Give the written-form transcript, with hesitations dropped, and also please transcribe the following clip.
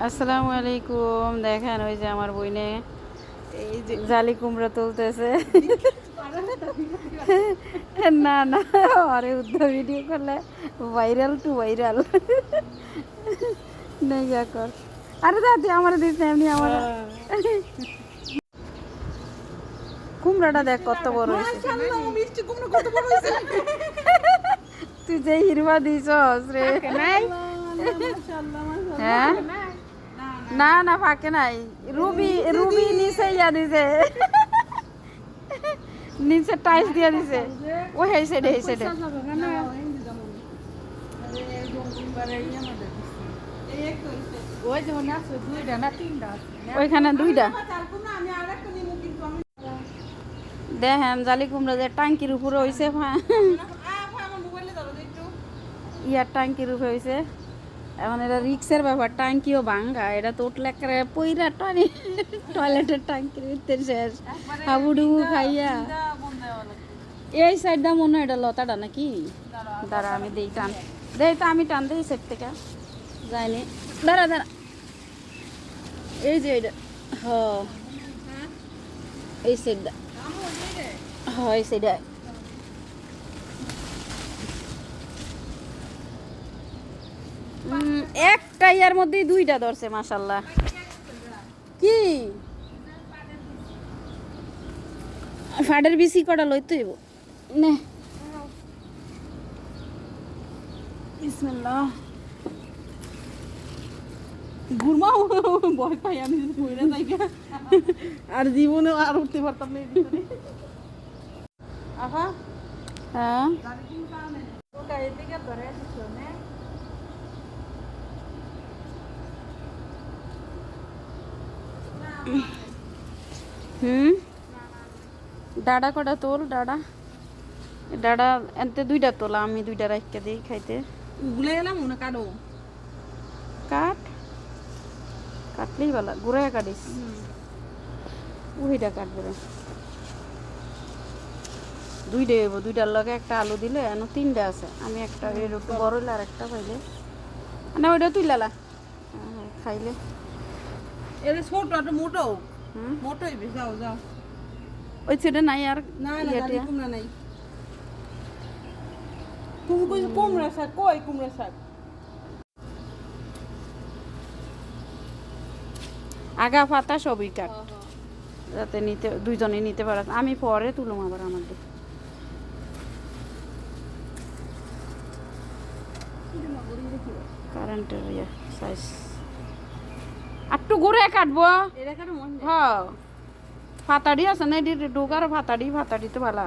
আসসালামু আলাইকুম। দেখেন ওই যে আমার বইনে এই যে জালি কুমড়া তুলতেছে। না না, আরে উদ্ধ ভিডিও করলে ভাইরাল টু ভাইরাল নেই কর। আরে দাদি আমার দিস না, এমনি আমার কুমড়াটা দেখ কত বড় হয়েছে। তুই যে হিরবা দিছস রে। হ্যাঁ না না, ফাঁকে নাই। রুবি রুবি নিচে ইয়া দিছে, নিচে টাইস দিয়া দিছে। ও হেই সাইডে হেই সাইডে ওইখানে দুইটা দেখেন জালি কুমড়া যে টাঙ্কির উপরে হয়েছে। ইয়ার টাঙ্কির উপরে হয়েছে। এখন এটা রিক্সের ব্যাপার, টাঙ্কিও ভাঙ্গা। এটা তো উঠলে একটা পইরা টয়লেটের টাঙ্কির ভিতরে শেষ, হাবুডুবু খাইয়া। এই সাইডটা মনে হয় এটা লতাটা নাকি? দাঁড়া আমি দেই টান, দেই তো আমি টান দেই সাইড থেকে যায়নি। দাঁড়া দাঁড়া, এই যে এটা হ এই সাইডটা, হ এই সাইডটা। একটা ইয়ার মধ্যেই দুইটা ধরছে মাশাল্লাহ। কি ফাডের বিসি কটা লইতে হইব নে। বিসমিল্লাহ। ঘুরমাও ভয় পাই আমি, পড়ে যাই আর জীবনে আর উঠতে পারতাম না। আহা হ্যাঁ ডাডা কটা তোল, ডাডা ডাডা এনতে দুইটা তোলা, আমি দুইটা রাখতে দিই খাইতে। গুলে এলাম মনে কাটো কাট কাটলেই ভালো, ঘুরে কাটিস ওইটা কাটবে রে। দুইটা হইব, দুইটার লগে একটা আলু দিলে এন তিনটা আছে। আমি একটা এর একটু বড় হইলে আর একটা পাইলে না ওইটা তুই লালা খাইলে। এর ছোট আর মোটো মোটো হইবে। যাও যাও, ওই ছেড়ে নাই আর না না জালি কুমড়া নাই। তুমি কইছো কুমড়া শাক, কই কুমড়া শাক? আগা পাতা সবই কাট, যাতে নিতে দুইজনে নিতে পারে। আমি পরে তুলুম আবার আমাদের। কারেন্টের ইয়ে সাইজ একটু ঘুরে কাটবো। এটা কাটো মন হ্যাঁ ফাতাড়ি আছে না, এটি ডোগার ফাতাড়ি, ফাতাড়ি তো ভালো।